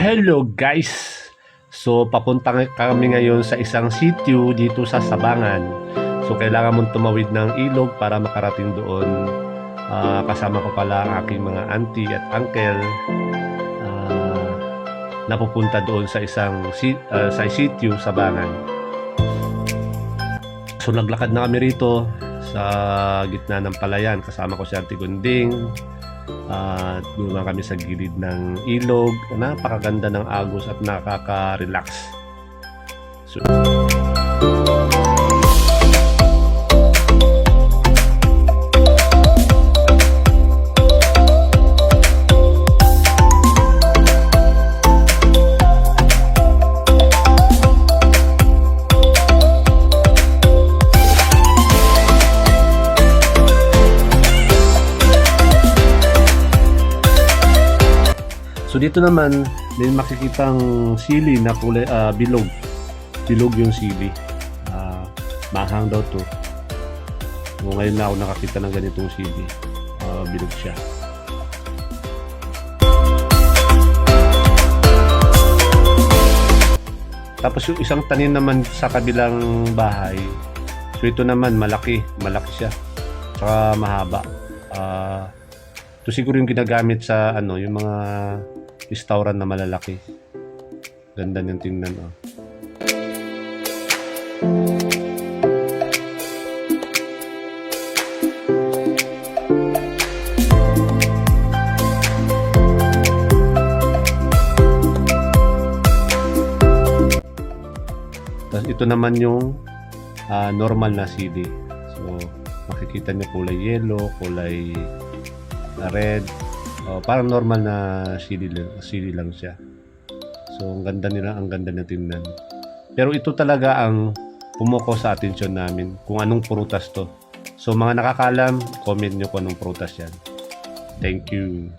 Hello guys! So papunta kami ngayon sa isang sitio dito sa Sabangan. So kailangan mong tumawid ng ilog para makarating doon. Kasama ko pala ang aking mga auntie at uncle na pupunta doon sa isang sa sitio Sabangan. So naglakad na kami rito sa gitna ng palayan. Kasama ko si Auntie Gunding. Doon kami sa gilid ng ilog. Napakaganda ng agos at nakaka-relax. So dito naman may makikitang sili na kulay bilog. Bilog yung sili. Mahang daw to. So, ngayon na ako nakakita ng ganitong sili. Bilog siya. Tapos yung isang tanim naman sa kabilang bahay. So ito naman malaki siya. Saka mahaba. Ito siguro yung ginagamit sa yung mga restaurant na malalaki. Ganda niyang tingnan, oh. Tapos ito naman yung normal na sili. So makikita niyo kulay yellow, kulay red. Parang normal na sili lang siya. So ang ganda na tingnan. Pero ito talaga ang pumuko sa atensyon namin kung anong prutas to. So mga nakakalam, comment nyo kung anong prutas yan. Thank you.